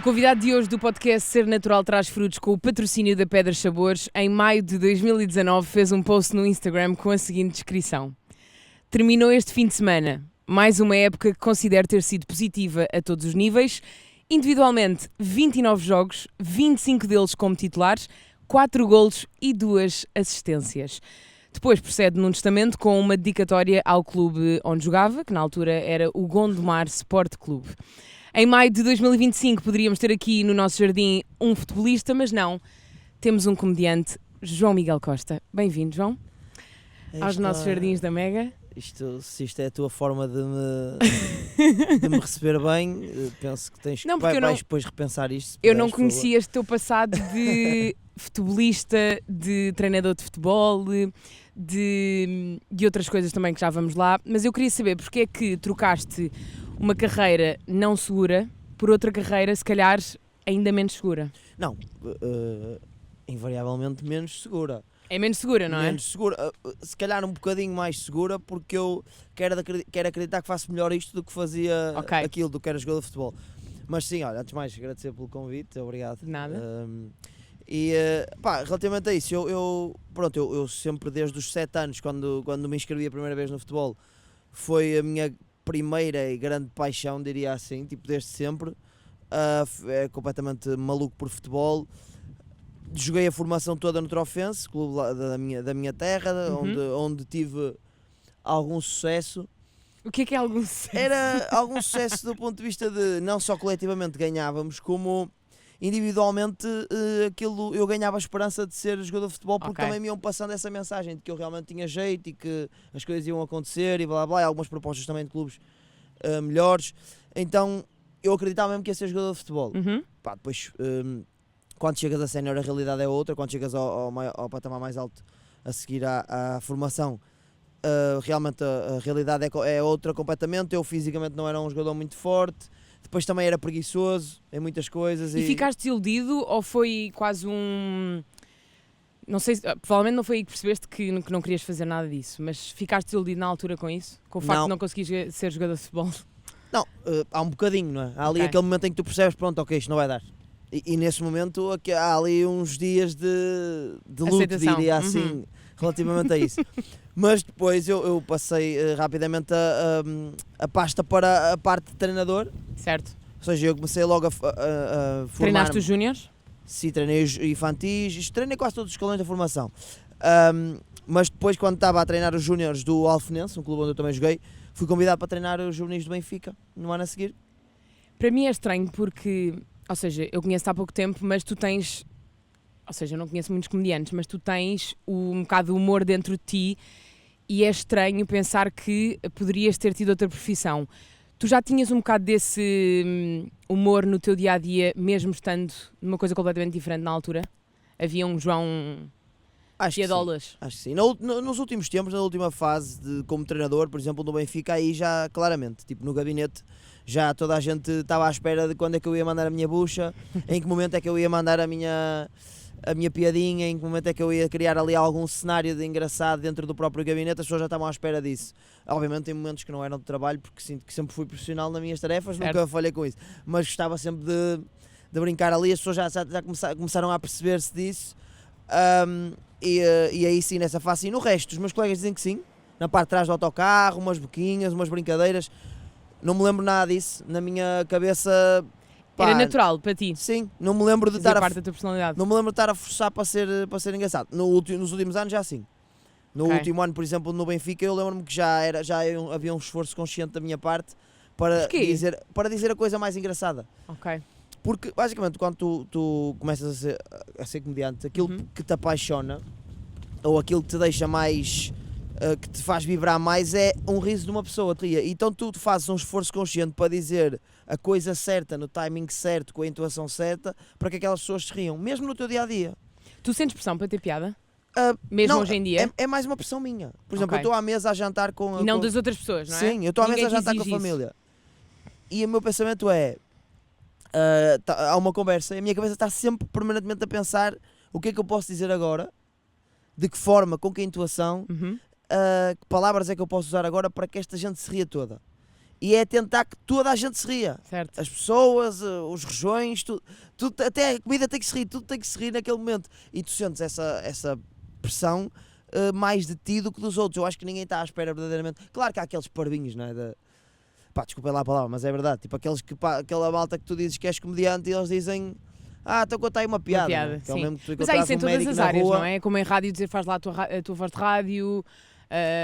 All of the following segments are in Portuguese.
O convidado de hoje do podcast Ser Natural Traz Frutos, com o patrocínio da Pedras Sabores, em maio de 2019 fez um post no Instagram com a seguinte descrição: terminou este fim de semana, mais uma época que considero ter sido positiva a todos os níveis, individualmente 29 jogos, 25 deles como titulares, 4 golos e 2 assistências. Depois procede num testamento com uma dedicatória ao clube onde jogava, que na altura era o Gondomar Sport Clube. Em maio de 2025 poderíamos ter aqui no nosso jardim um futebolista, mas não. Temos um comediante, João Miguel Costa. Bem-vindo, João, aos nossos jardins da Mega. Se isto é a tua forma de me receber bem, penso que tens que vais depois repensar isto. Eu não conhecia este teu passado de futebolista, de treinador de futebol, de outras coisas também que já vamos lá, mas eu queria saber porque é que trocaste uma carreira não segura por outra carreira, se calhar, ainda menos segura. Não, invariavelmente menos segura. É menos segura, não é? Menos segura, se calhar um bocadinho mais segura, porque eu quero acreditar que faço melhor isto do que fazia aquilo, do que era jogador de futebol. Mas sim, olha, antes de mais agradecer pelo convite, obrigado. De nada. Relativamente a isso, eu sempre desde os 7 anos, quando me inscrevi a primeira vez no futebol, foi a minha primeira e grande paixão, diria assim, tipo desde sempre. É completamente maluco por futebol. Joguei a formação toda no Trofense, clube da minha terra, onde tive algum sucesso. O que é algum sucesso? Era algum sucesso do ponto de vista de não só coletivamente ganhávamos, como individualmente eu ganhava a esperança de ser jogador de futebol, porque também me iam passando essa mensagem de que eu realmente tinha jeito e que as coisas iam acontecer e blá blá, e algumas propostas também de clubes melhores. Então eu acreditava mesmo que ia ser jogador de futebol. Depois, quando chegas a sénior, a realidade é outra. Quando chegas ao patamar mais alto a seguir à formação, realmente a realidade é outra completamente. Eu fisicamente não era um jogador muito forte. Depois também era preguiçoso em muitas coisas. E ficaste desiludido ou foi quase um... Não sei, provavelmente não foi aí que percebeste que não querias fazer nada disso, mas ficaste desiludido na altura com isso? Com o facto de não conseguires ser jogador de futebol? Não, há um bocadinho, não é? Há ali aquele momento em que tu percebes, pronto, ok, isto não vai dar. E nesse momento há ali uns dias de luto, diria assim, relativamente a isso. Mas depois eu passei rapidamente a pasta para a parte de treinador. Certo. Ou seja, eu comecei logo a formar. Treinaste os júniores? Sim, treinei os infantis, treinei quase todos os escalões da formação. Mas depois, quando estava a treinar os júniores do Alfenense, um clube onde eu também joguei, fui convidado para treinar os juvenis do Benfica, no ano a seguir. Para mim é estranho porque, ou seja, eu conheço-te há pouco tempo, mas tu tens, ou seja, eu não conheço muitos comediantes, mas tu tens um bocado de humor dentro de ti e é estranho pensar que poderias ter tido outra profissão. Tu já tinhas um bocado desse humor no teu dia-a-dia, mesmo estando numa coisa completamente diferente na altura? Havia um João Piadolas? Acho que sim. Nos últimos tempos, na última fase como treinador, por exemplo, no Benfica, aí já claramente, tipo no gabinete, já toda a gente estava à espera de quando é que eu ia mandar a minha bucha, em que momento é que eu ia mandar a minha piadinha, em que momento é que eu ia criar ali algum cenário de engraçado dentro do próprio gabinete. As pessoas já estavam à espera disso. Obviamente em momentos que não eram de trabalho, porque sinto que sempre fui profissional nas minhas tarefas, certo. Nunca falhei com isso, mas gostava sempre de brincar ali. As pessoas já começaram a perceber-se disso, e aí sim, nessa fase sim. No resto, os meus colegas dizem que sim, na parte de trás do autocarro, umas boquinhas, umas brincadeiras. Não me lembro nada disso, na minha cabeça. Era natural para ti? Sim, não me lembro de estar parte da tua personalidade. Não me lembro de estar a forçar para ser engraçado. Nos últimos anos já sim. No último ano, por exemplo, no Benfica, eu lembro-me que já havia um esforço consciente da minha parte para dizer a coisa mais engraçada. Ok. Porque basicamente quando tu começas a ser comediante, aquilo que te apaixona ou aquilo que te deixa mais, que te faz vibrar mais, é um riso de uma pessoa. Então tu fazes um esforço consciente para dizer a coisa certa, no timing certo, com a intuação certa, para que aquelas pessoas se riam, mesmo no teu dia-a-dia. Tu sentes pressão para ter piada? Mesmo hoje em dia? É mais uma pressão minha. Por exemplo, eu estou à mesa a jantar com... E não das outras pessoas, não é? Sim, eu estou à mesa a jantar com a família. E o meu pensamento é... há uma conversa e a minha cabeça está sempre permanentemente a pensar o que é que eu posso dizer agora, de que forma, com que intuação, que palavras é que eu posso usar agora para que esta gente se ria toda. e é tentar que toda a gente se ria. Certo. As pessoas, os rojões, tudo, até a comida tem que se rir, tudo tem que se rir naquele momento. E tu sentes essa pressão mais de ti do que dos outros. Eu acho que ninguém está à espera verdadeiramente. Claro que há aqueles parvinhos, não é? Pá, desculpem lá a palavra, mas é verdade. Tipo aquela malta que tu dizes que és comediante e eles dizem... então conta aí uma piada. Sim. É o mesmo que tu mas há isso em todas as áreas, rua. não é? Como em rádio dizer faz lá a tua voz de rádio.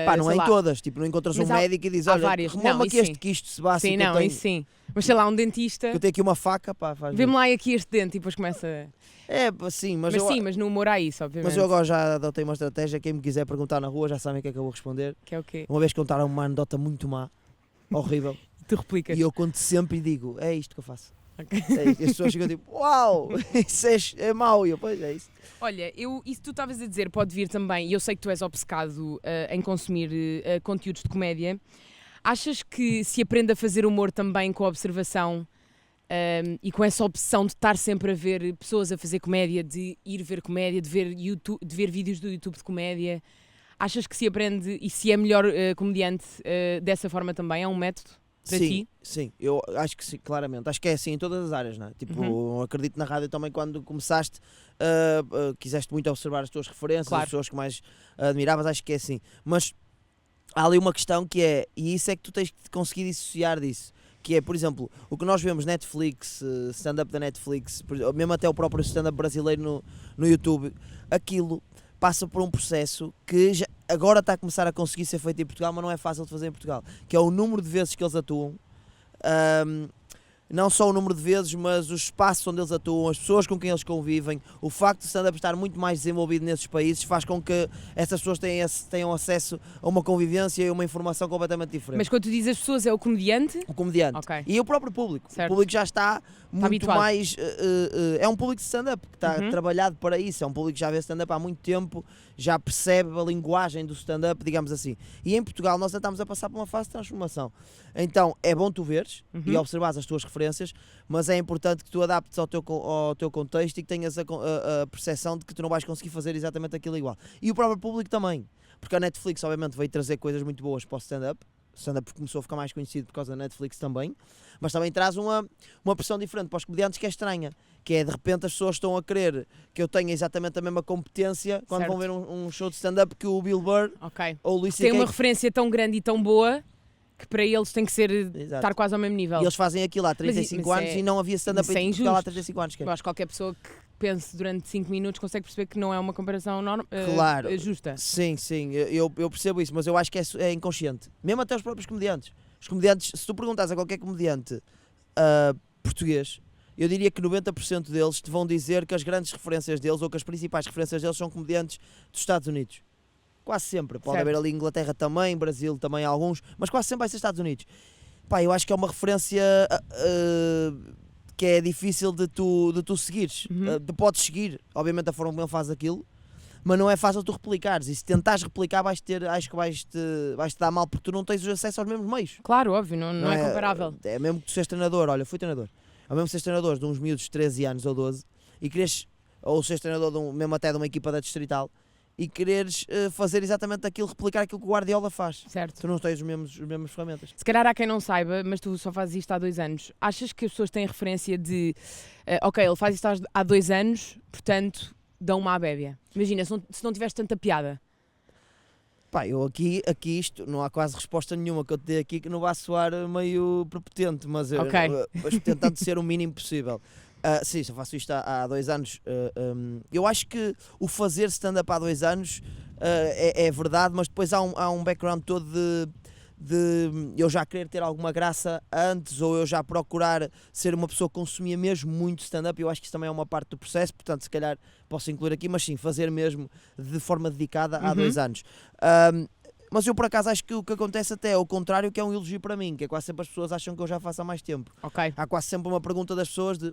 Pá, não é em todas. Tipo, não encontras um médico e dizes, olha, remove-me aqui este quisto sebáceo. Sim, não, isso sim. Mas sei lá, um dentista... Que eu tenho aqui uma faca, pá, faz... Vê-me lá aqui este dente e depois começa... sim, mas no humor há isso, obviamente. Mas eu agora já adotei uma estratégia, quem me quiser perguntar na rua já sabem o que é que eu vou responder. Que é o quê? Uma vez contaram uma anedota muito má, horrível. Tu replicas. E eu conto sempre e digo, é isto que eu faço. Okay. E as pessoas ficam tipo, uau, isso é mau. E eu, pois é isso. Olha, isso que tu estavas a dizer pode vir também, e eu sei que tu és obcecado em consumir conteúdos de comédia. Achas que se aprende a fazer humor também com a observação e com essa opção de estar sempre a ver pessoas a fazer comédia, de ir ver comédia, de ver vídeos do YouTube de comédia? Achas que se aprende e se é melhor comediante dessa forma também? É um método para ti? Sim, eu acho que sim, claramente. Acho que é assim em todas as áreas, não é? Tipo, acredito na rádio também quando começaste, quiseste muito observar as tuas referências, claro. As pessoas que mais admiravas, acho que é assim. Mas há ali uma questão que é, e isso é que tu tens que conseguir dissociar disso, que é, por exemplo, o que nós vemos Netflix, stand-up da Netflix, mesmo até o próprio stand-up brasileiro no YouTube, aquilo passa por um processo que agora está a começar a conseguir ser feito em Portugal, mas não é fácil de fazer em Portugal, que é o número de vezes que eles atuam, não só o número de vezes, mas os espaços onde eles atuam, as pessoas com quem eles convivem, o facto de o stand-up estar muito mais desenvolvido nesses países faz com que essas pessoas tenham acesso a uma convivência e uma informação completamente diferente. Mas quando tu dizes as pessoas, é o comediante? O comediante. Okay. E o próprio público. Certo. O público já está muito habituado. mais... é um público de stand-up que está trabalhado para isso. É um público que já vê stand-up há muito tempo, já percebe a linguagem do stand-up, digamos assim. E em Portugal nós estamos a passar por uma fase de transformação. Então é bom tu veres e observares as tuas referências, mas é importante que tu adaptes ao teu contexto e que tenhas a percepção de que tu não vais conseguir fazer exatamente aquilo igual. E o próprio público também. Porque a Netflix obviamente veio trazer coisas muito boas para o stand-up. O stand-up começou a ficar mais conhecido por causa da Netflix também, mas também traz uma pressão diferente para os comediantes que é estranha, que é de repente as pessoas estão a querer que eu tenha exatamente a mesma competência quando vão ver um show de stand-up que o Bill Burr ou o Luís C.K. Tem uma referência tão grande e tão boa que para eles tem que estar quase ao mesmo nível. E eles fazem aquilo há 35 anos e não havia stand-up em Portugal há 35 anos. Eu acho que qualquer pessoa que pense durante 5 minutos consegue perceber que não é uma comparação justa. Sim, eu percebo isso, mas eu acho que é inconsciente. Mesmo até os próprios comediantes. Os comediantes, se tu perguntas a qualquer comediante português, eu diria que 90% deles te vão dizer que as grandes referências deles ou que as principais referências deles são comediantes dos Estados Unidos. Quase sempre. Pode haver ali Inglaterra também, Brasil também alguns, mas quase sempre vai ser Estados Unidos. Pá, eu acho que é uma referência que é difícil de tu seguires. Tu podes seguir, obviamente, a forma como ele faz aquilo, mas não é fácil tu replicares. E se tentares replicar, acho que vais-te dar mal porque tu não tens acesso aos mesmos meios. Claro, óbvio, não é comparável. É mesmo que tu sejas treinador, olha, fui treinador. É mesmo seres treinador de uns miúdos de 13 anos ou 12 e queres, ou seres treinador mesmo até de uma equipa da Distrital, e quereres fazer exatamente aquilo, replicar aquilo que o Guardiola faz. Certo. Tu não tens as mesmas ferramentas. Se calhar há quem não saiba, mas tu só fazes isto há 2 anos. Achas que as pessoas têm referência de ok, ele faz isto há 2 anos, portanto dão-me à bébia. Imagina, se não tivesse tanta piada. Pá, eu aqui isto, não há quase resposta nenhuma que eu te dê aqui que não vá soar meio prepotente, mas tentando ser o mínimo possível. Sim, só faço isto há 2 anos. Eu acho que o fazer stand-up há 2 anos é verdade, mas depois há um background todo de eu já querer ter alguma graça antes, ou eu já procurar ser uma pessoa que consumia mesmo muito stand-up. Eu acho que isso também é uma parte do processo, portanto se calhar posso incluir aqui, mas sim, fazer mesmo de forma dedicada há 2 anos. Mas eu por acaso acho que o que acontece até é o contrário, que é um elogio para mim, que é quase sempre as pessoas acham que eu já faço há mais tempo. Okay. Há quase sempre uma pergunta das pessoas de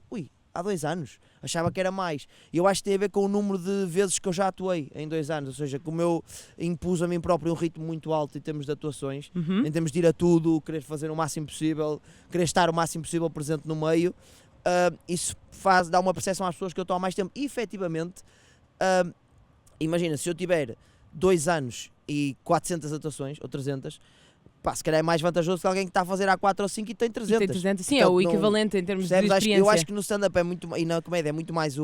há 2 anos, achava que era mais. E eu acho que tem a ver com o número de vezes que eu já atuei em 2 anos, ou seja, como eu impus a mim próprio um ritmo muito alto em termos de atuações, em termos de ir a tudo, querer fazer o máximo possível, querer estar o máximo possível presente no meio, isso dá uma percepção às pessoas que eu estou há mais tempo. E efetivamente, imagina, se eu tiver 2 anos e 400 atuações, ou 300, pá, se calhar é mais vantajoso que alguém que está a fazer há 4 ou 5 e tem 300. Tem 300. Sim, Portanto, é o equivalente em termos de experiência. Eu acho que no stand-up é muito, e na comédia é muito mais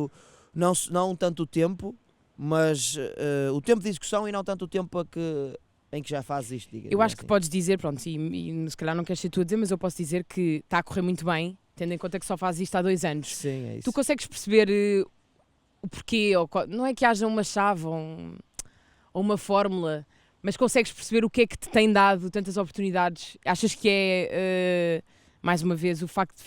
não tanto o tempo, mas o tempo de execução e não tanto o tempo em que já fazes isto, diga. Eu acho que assim. podes dizer, pronto, e se calhar não queres ser tu a dizer, mas eu posso dizer que está a correr muito bem, tendo em conta que só fazes isto há 2 anos. Sim, é isso. Tu consegues perceber o porquê, não é que haja uma chave ou uma fórmula, mas consegues perceber o que é que te tem dado tantas oportunidades? Achas que é, mais uma vez, o facto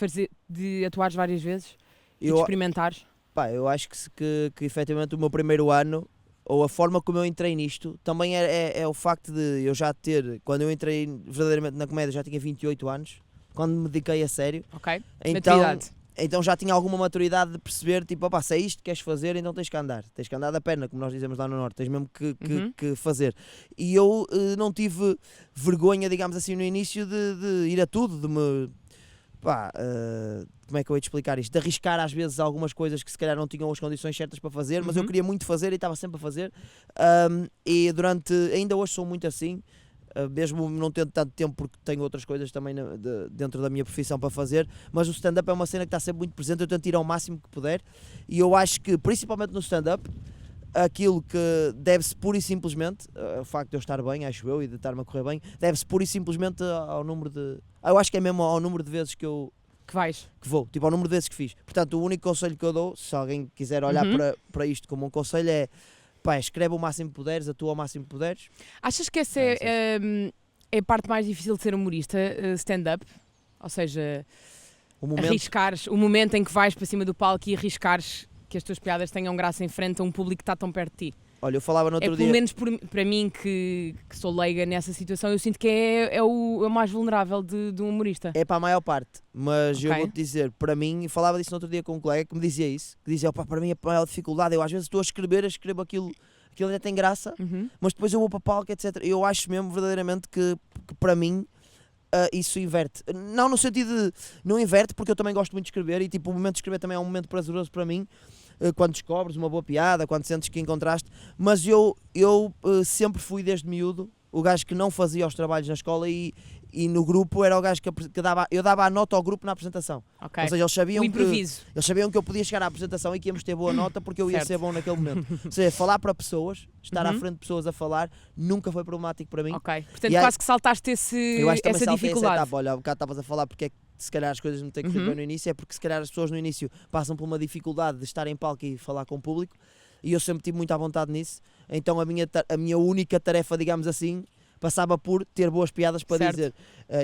de atuares várias vezes e de experimentares? Pá, eu acho que efetivamente o meu primeiro ano, ou a forma como eu entrei nisto, também é o facto de eu já ter, quando eu entrei verdadeiramente na comédia, já tinha 28 anos, quando me dediquei a sério. Ok, Então já tinha alguma maturidade de perceber, tipo, opá, se é isto que queres fazer, então tens que andar da perna, como nós dizemos lá no Norte, tens mesmo que fazer. E eu não tive vergonha, digamos assim, no início de ir a tudo, de me... Pá, como é que eu ia te explicar isto? De arriscar às vezes algumas coisas que se calhar não tinham as condições certas para fazer, mas eu queria muito fazer e estava sempre a fazer. E ainda hoje sou muito assim, mesmo não tendo tanto tempo porque tenho outras coisas também dentro da minha profissão para fazer, mas o stand-up é uma cena que está sempre muito presente, eu tento ir ao máximo que puder, e eu acho que, principalmente no stand-up, aquilo que deve-se pura e simplesmente, o facto de eu estar bem, acho eu, e de estar-me a correr bem, deve-se pura e simplesmente ao número de... eu acho que é mesmo ao número de vezes que vou, tipo ao número de vezes que fiz. Portanto, o único conselho que eu dou, se alguém quiser olhar para isto como um conselho, é pá, escreve o máximo que puderes, atua o máximo que puderes. Achas que essa é a parte mais difícil de ser humorista, stand-up? Ou seja, arriscares, o momento em que vais para cima do palco e arriscares que as tuas piadas tenham graça em frente a um público que está tão perto de ti. Olha, eu falava no outro dia... Pelo menos para mim, que sou leiga nessa situação, eu sinto que é o mais vulnerável de um humorista. É para a maior parte, mas eu vou-te dizer, para mim, falava disso no outro dia com um colega que me dizia isso, que dizia, para mim a maior dificuldade, eu às vezes estou a escrevo aquilo já tem graça, mas depois eu vou para o palco, etc. Eu acho mesmo verdadeiramente que para mim isso inverte. Não no sentido de... Não inverte, porque eu também gosto muito de escrever e tipo, o momento de escrever também é um momento prazeroso para mim, quando descobres uma boa piada, quando sentes que encontraste, mas eu sempre fui desde miúdo o gajo que não fazia os trabalhos na escola e no grupo era o gajo que eu dava a nota ao grupo na apresentação. Okay. Ou seja, eles sabiam que eu podia chegar à apresentação e que íamos ter boa nota porque eu ia ser bom naquele momento. Ou seja, falar para pessoas, estar à frente de pessoas a falar, nunca foi problemático para mim. Ok, portanto quase que saltaste essa dificuldade. Essa etapa. Olha, há bocado estavas a falar porque é que se calhar as coisas não têm corrido bem no início, é porque se calhar as pessoas no início passam por uma dificuldade de estar em palco e falar com o público, e eu sempre tive muita vontade nisso, então a minha única tarefa, digamos assim, passava por ter boas piadas para dizer,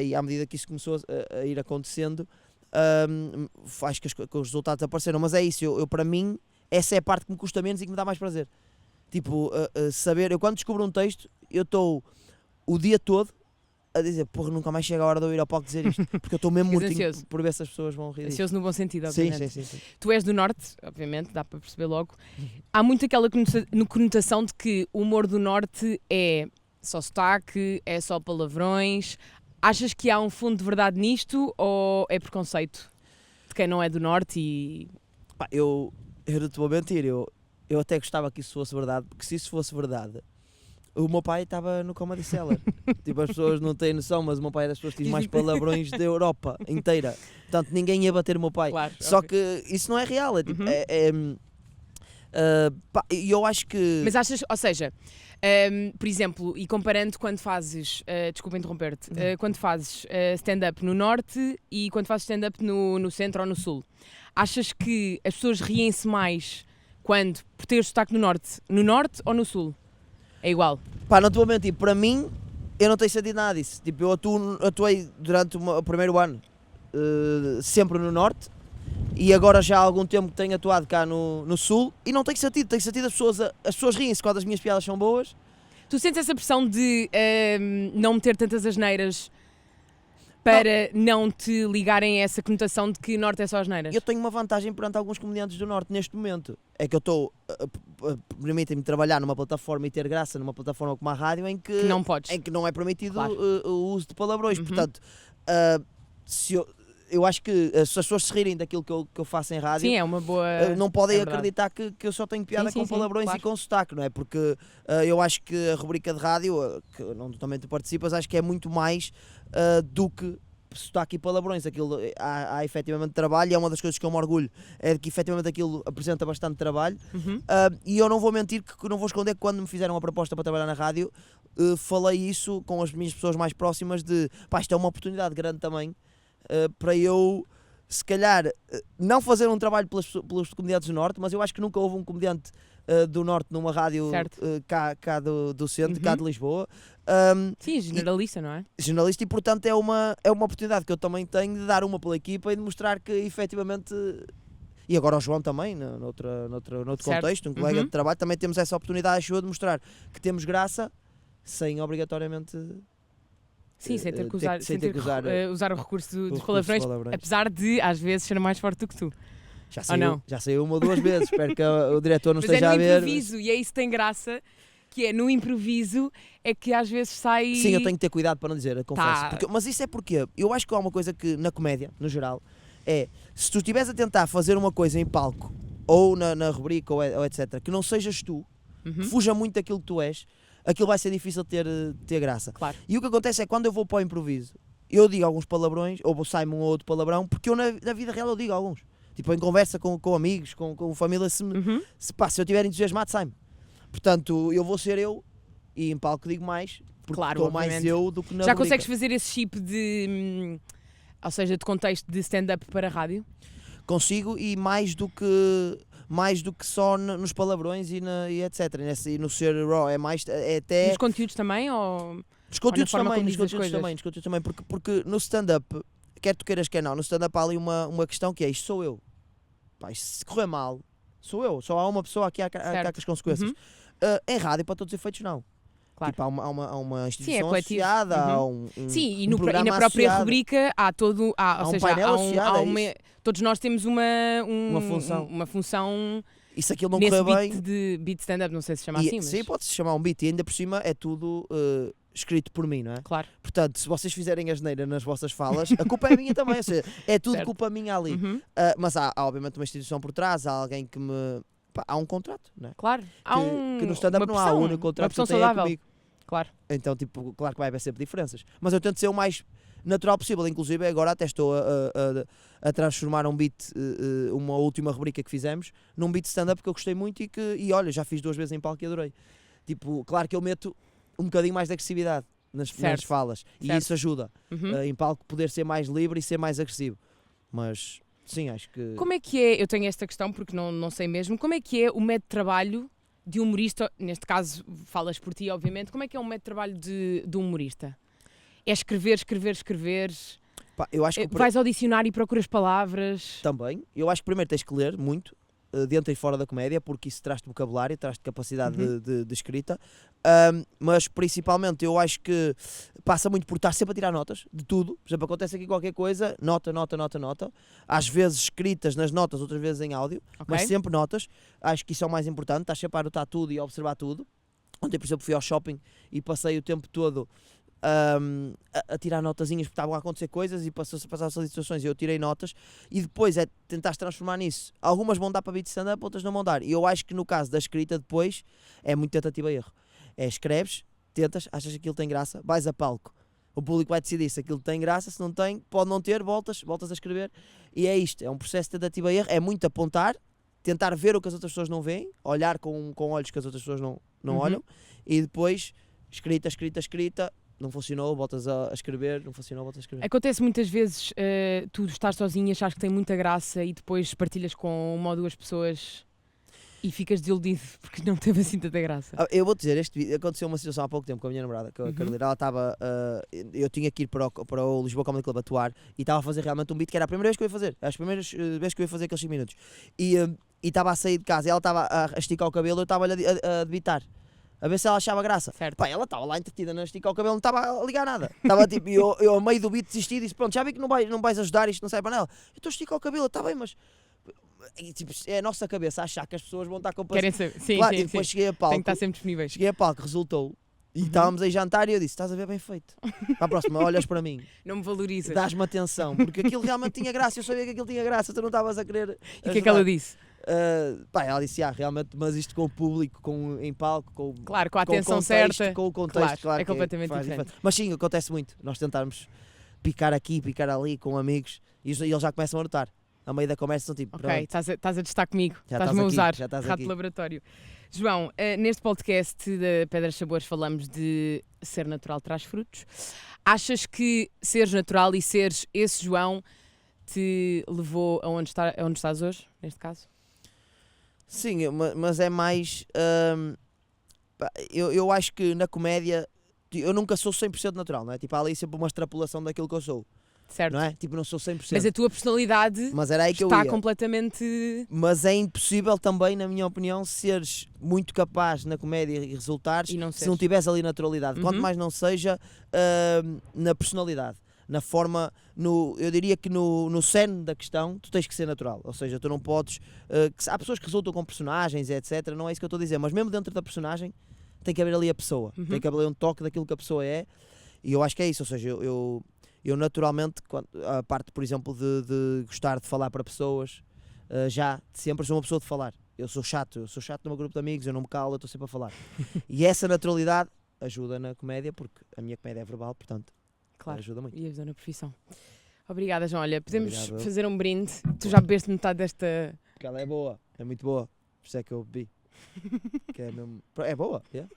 e à medida que isso começou a ir acontecendo, acho que os resultados apareceram, mas é isso, eu para mim, essa é a parte que me custa menos e que me dá mais prazer. Tipo, saber, eu quando descubro um texto, eu estou o dia todo a dizer, porra, nunca mais chega a hora de eu ir ao palco dizer isto, porque eu estou mesmo mortinho por ver se as pessoas vão rir. Ansioso no bom sentido, obviamente. Sim. Tu és do Norte, obviamente, dá para perceber logo. Há muito aquela conotação de que o humor do Norte é só sotaque, é só palavrões. Achas que há um fundo de verdade nisto ou é preconceito de quem não é do Norte e... Pá, eu não te vou mentir, eu até gostava que isso fosse verdade, porque se isso fosse verdade, o meu pai estava no Comedy Cellar. Tipo, as pessoas não têm noção, mas o meu pai é das pessoas que diz mais palavrões da Europa inteira. Portanto, ninguém ia bater o meu pai. Claro, só que isso não é real. É tipo, eu acho que... Mas achas, ou seja, por exemplo, e comparando quando fazes, desculpa interromper-te, quando fazes stand-up no Norte e quando fazes stand-up no Centro ou no Sul, achas que as pessoas riem-se mais por teres sotaque no Norte ou no Sul? É igual? Pá, não te vou mentir, para mim, eu não tenho sentido nada disso. Tipo, eu atuei durante o primeiro ano sempre no Norte e agora já há algum tempo que tenho atuado cá no Sul e não tem sentido as pessoas riem-se quando as minhas piadas são boas. Tu sentes essa pressão de não meter tantas asneiras para não te ligarem a essa conotação de que Norte é só asneiras? Eu tenho uma vantagem perante alguns comediantes do Norte neste momento. É que eu estou, permitem-me trabalhar numa plataforma e ter graça numa plataforma como a rádio em que não podes. Em que não é permitido o uso de palavrões. Portanto, eu acho que se as pessoas se rirem daquilo que eu faço em rádio, sim, é uma boa. não podem é acreditar que eu só tenho piada com palavrões claro. e com sotaque, não é? Porque eu acho que a rubrica de rádio, que não, também tu participas, acho que é muito mais do que sotaque e palavrões. Aquilo, há efetivamente trabalho, e é uma das coisas que eu me orgulho, é que efetivamente aquilo apresenta bastante trabalho. E eu não vou mentir, que não vou esconder que quando me fizeram a proposta para trabalhar na rádio, falei isso com as minhas pessoas mais próximas de, pá, isto é uma oportunidade grande também, para eu, se calhar, não fazer um trabalho pelos comediantes do Norte, mas eu acho que nunca houve um comediante do Norte numa rádio cá do centro, cá de Lisboa. Sim, generalista, não é? Jornalista, e portanto é uma oportunidade que eu também tenho de dar uma pela equipa e de mostrar que efetivamente, e agora o João também, noutro contexto, um colega de trabalho, também temos essa oportunidade, acho eu, de mostrar que temos graça sem obrigatoriamente... Sim, sem ter que usar o recurso dos palavrões, apesar de, às vezes, ser mais forte do que tu. Já saiu uma ou duas vezes, espero que o diretor não mas esteja a ver. É no improviso, e é isso que tem graça, que é no improviso, é que às vezes sai... Sim, eu tenho que ter cuidado para não dizer, confesso. Mas isso é porque eu acho que há uma coisa que, na comédia, no geral, se tu estiveres a tentar fazer uma coisa em palco, ou na rubrica, ou etc., que não sejas tu, que fuja muito daquilo que tu és, aquilo vai ser difícil de ter graça. Claro. E o que acontece é que quando eu vou para o improviso, eu digo alguns palavrões, ou sai-me um ou outro palavrão, porque eu na vida real eu digo alguns. Tipo, em conversa com amigos, com família, se eu estiver entusiasmado, sai-me. Portanto, eu vou ser eu, e em palco digo mais, porque estou mais eu do que na Já rubrica. consegues fazer esse tipo de... ou seja, de contexto de stand-up para a rádio? Consigo, e mais do que só nos palavrões e etc. E no ser raw, é mais... até... Nos conteúdos também, ou... Nos conteúdos também, porque no stand-up, quer tu queiras, quer não, no stand-up há ali uma questão que é, isto sou eu. Pá, se correr mal, sou eu. Só há uma pessoa aqui a com as consequências. Em rádio, para todos os efeitos, não. Claro. Tipo, há uma instituição associada, há sim, e na própria associado. Rubrica há todo... Há um painel associado, todos nós temos uma função e se aquilo não nesse correr bem... de beat stand-up, não sei se chama assim, mas... Sim, pode-se chamar um beat, e ainda por cima é tudo... escrito por mim, não é? Claro. Portanto, se vocês fizerem asneira nas vossas falas, a culpa é minha também, ou seja, é tudo culpa minha ali. Mas há obviamente uma instituição por trás, há alguém que me... Pá, há um contrato, não é? Claro. Que no stand-up não há o único contrato que eu tenho comigo. Claro. Então, tipo, claro que vai haver sempre diferenças. Mas eu tento ser o mais natural possível, inclusive agora até estou a transformar um beat, uma última rubrica que fizemos, num beat stand-up que eu gostei muito e olha, já fiz 2 vezes em palco e adorei. Tipo, claro que eu meto um bocadinho mais de agressividade nas falas, e isso ajuda em palco poder ser mais livre e ser mais agressivo, mas sim, acho que... Como é que é, eu tenho esta questão porque não sei mesmo, como é que é o método de trabalho de humorista, neste caso falas por ti obviamente, como é que é o método de trabalho de humorista? É escrever? Pá, eu acho que vais ao dicionário e procuras palavras? Também, eu acho que primeiro tens que ler muito, dentro e fora da comédia, porque isso traz-te vocabulário, traz-te capacidade de escrita, mas principalmente eu acho que passa muito por estar sempre a tirar notas de tudo. Por exemplo, acontece aqui qualquer coisa, nota, às vezes escritas nas notas, outras vezes em áudio, mas sempre notas. Acho que isso é o mais importante, estás sempre a anotar tudo e a observar tudo. Ontem, por exemplo, fui ao shopping e passei o tempo todo a tirar notazinhas porque estavam a acontecer coisas e passaram essas situações e eu tirei notas, e depois é tentar transformar nisso. Algumas vão dar para beat stand-up, outras não vão dar, e eu acho que no caso da escrita depois é muito tentativa e erro. Escreves, tentas, achas que aquilo tem graça, vais a palco, o público vai decidir se aquilo tem graça, se não tem, pode não ter, voltas a escrever, e é isto, é um processo de tentativa e erro, é muito apontar, tentar ver o que as outras pessoas não veem, olhar com olhos que as outras pessoas não olham, e depois escrita, não funcionou, voltas a escrever, não funcionou, voltas a escrever. Acontece muitas vezes tu estás sozinho e achas que tem muita graça e depois partilhas com 1 ou 2 pessoas e ficas desiludido porque não teve assim tanta graça. Eu vou-te dizer, aconteceu uma situação há pouco tempo com a minha namorada, com a Carolina. Ela estava, eu tinha que ir para o Lisboa Comedy Club atuar e estava a fazer realmente um beat que era a primeira vez que eu ia fazer, as primeiras vezes que eu ia fazer aqueles 5 minutos. E estava a sair de casa e ela estava a esticar o cabelo, eu estava-lhe a debitar, a ver se ela achava graça. Pá, ela estava lá entretida na esticar o cabelo, não estava a ligar nada. Estava tipo, eu a meio do beat desisti e disse, pronto, já vi que não vais ajudar, isto não sai para nela. Eu estou a esticar o cabelo, está bem, mas... E, tipo, é a nossa cabeça a achar que as pessoas vão estar com... Querem saber, sim, claro, sim, e depois sim. cheguei a palco. Tem que estar sempre disponíveis. Cheguei a palco, resultou E estávamos aí jantar e eu disse, estás a ver, bem feito. Para a próxima, olhas para mim. Não me valorizas. Dás-me atenção, porque aquilo realmente tinha graça, eu sabia que aquilo tinha graça, tu não estavas a querer E o que é que ela disse? Ela disse, realmente, mas isto com o público, em palco, Claro, com a com o atenção contexto, certa. com o contexto, claro é que completamente faz diferente. diferença. Mas sim, acontece muito, nós tentarmos picar aqui, picar ali, com amigos, e eles já começam a notar. A meio da conversa são tipo, Ok, estás a testar comigo, Já estás-me a estás usar, aqui, já estás rato aqui. de laboratório. João, neste podcast da Pedras Sabores falamos de ser natural traz frutos. Achas que seres natural e seres esse João te levou aonde estás hoje, neste caso? Sim, mas é mais. Eu acho que na comédia eu nunca sou 100% natural, não é? Tipo, há ali sempre uma extrapolação daquilo que eu sou, Certo. não é? Tipo, não sou 100%. Mas a tua personalidade Mas era aí que eu está ia. completamente... Mas é impossível também, na minha opinião, seres muito capaz na comédia e resultares E não se não seres. tiveres ali naturalidade. Quanto Uhum. mais não seja na personalidade. Na forma, eu diria que no cerne da questão, tu tens que ser natural. Ou seja, tu não podes. Há pessoas que resultam com personagens, etc. Não é isso que eu estou a dizer, mas mesmo dentro da personagem tem que haver ali a pessoa. Uhum. Tem que haver ali um toque daquilo que a pessoa é. E eu acho que é isso. Ou seja, eu naturalmente, a parte, por exemplo, de gostar de falar para pessoas, já sempre sou uma pessoa de falar. Eu sou chato no meu grupo de amigos, eu não me calo, eu estou sempre a falar. E essa naturalidade ajuda na comédia, porque a minha comédia é verbal, portanto. Claro, Ajuda muito. e ajuda na profissão. Obrigada, João. Olha, podemos Obrigado. fazer um brinde. Tu já bebeste metade desta... Porque ela é boa, é muito boa. Por isso é que eu bebi. Que é boa, yeah.